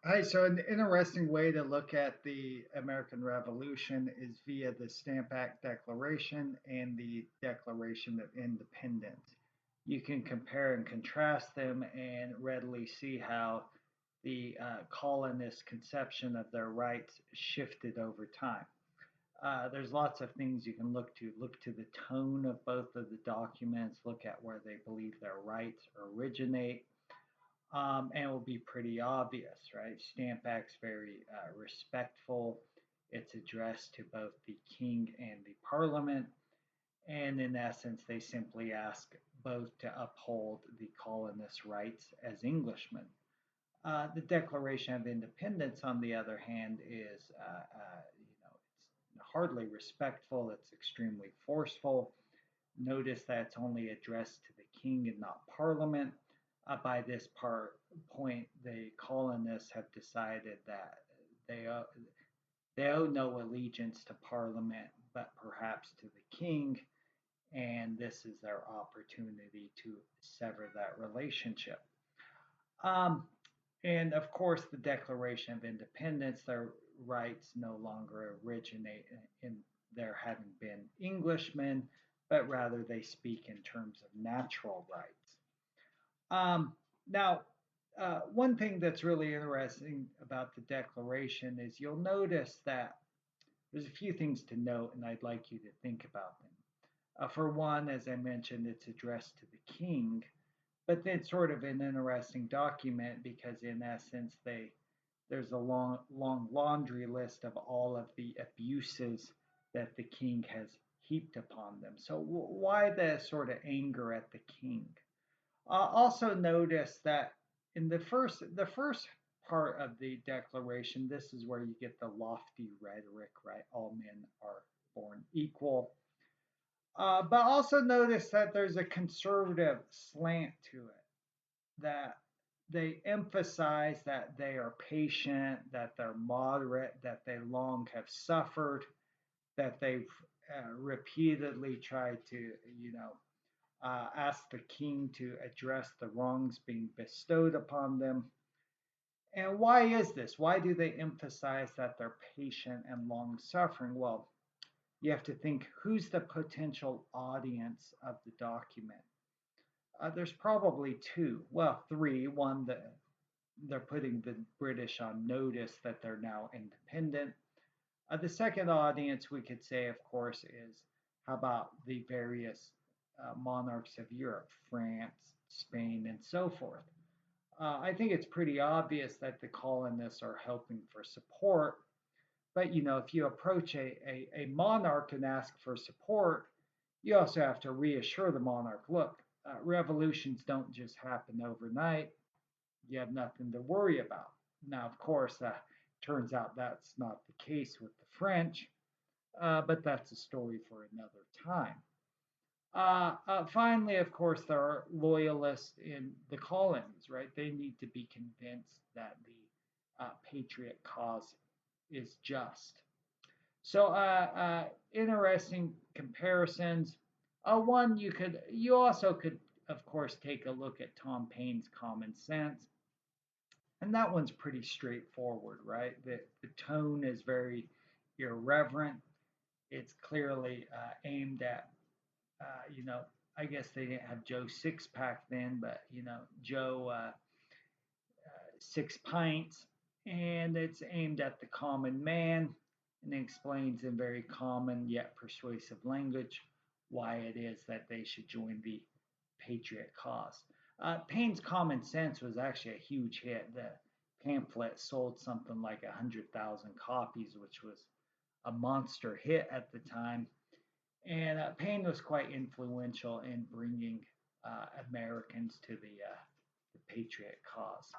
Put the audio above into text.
Hi, so an interesting way to look at the American Revolution is via the Stamp Act Declaration and the Declaration of Independence. You can compare and contrast them and readily see how the colonists' conception of their rights shifted over time. There's lots of things you can look to. Look to the tone of both of the documents, look at where they believe their rights originate, and it will be pretty obvious, right? Stamp Act's very respectful. It's addressed to both the king and the parliament. And in essence, they simply ask both to uphold the colonists' rights as Englishmen. The Declaration of Independence, on the other hand, is it's hardly respectful. It's extremely forceful. Notice that it's only addressed to the king and not parliament. By this point, the colonists have decided that they owe, they owe no allegiance to parliament, but perhaps to the king, and this is their opportunity to sever that relationship. Um, and of course, the Declaration of Independence, their rights no longer originate in their having been Englishmen, but rather they speak in terms of natural rights. Now, one thing that's really interesting about the Declaration is you'll notice that there's a few things to note, and I'd like you to think about them. For one, as I mentioned, it's addressed to the king, but it's sort of an interesting document because, in essence, there's a long laundry list of all of the abuses that the king has heaped upon them. So, why the sort of anger at the king? Also notice that in the first part of the declaration, this is where you get the lofty rhetoric, right? All men are born equal. But also notice that there's a conservative slant to it, that they emphasize that they are patient, that they're moderate, that they long have suffered, that they've repeatedly tried to, ask the king to address the wrongs being bestowed upon them. And why is this? Why do they emphasize that they're patient and long suffering? Well, you have to think, who's the potential audience of the document? There's probably two, well, three. One, that they're putting the British on notice that they're now independent. The second audience, we could say, of course, is how about the various monarchs of Europe, France, Spain, and so forth. I think it's pretty obvious that the colonists are hoping for support. But if you approach a monarch and ask for support, you also have to reassure the monarch, look, revolutions don't just happen overnight. You have nothing to worry about. Now, of course, turns out that's not the case with the French, but that's a story for another time. Finally, of course, there are loyalists in the colonies, right? They need to be convinced that the patriot cause is just. So, interesting comparisons. One you also could, of course, take a look at Tom Paine's Common Sense, and that one's pretty straightforward, right? The tone is very irreverent. It's clearly aimed at, you know, I guess they didn't have Joe Six Pack then, but Joe Six Pints, and it's aimed at the common man, and explains in very common yet persuasive language why it is that they should join the patriot cause. Paine's Common Sense was actually a huge hit. The pamphlet sold something like 100,000 copies, which was a monster hit at the time. And Paine was quite influential in bringing Americans to the patriot cause.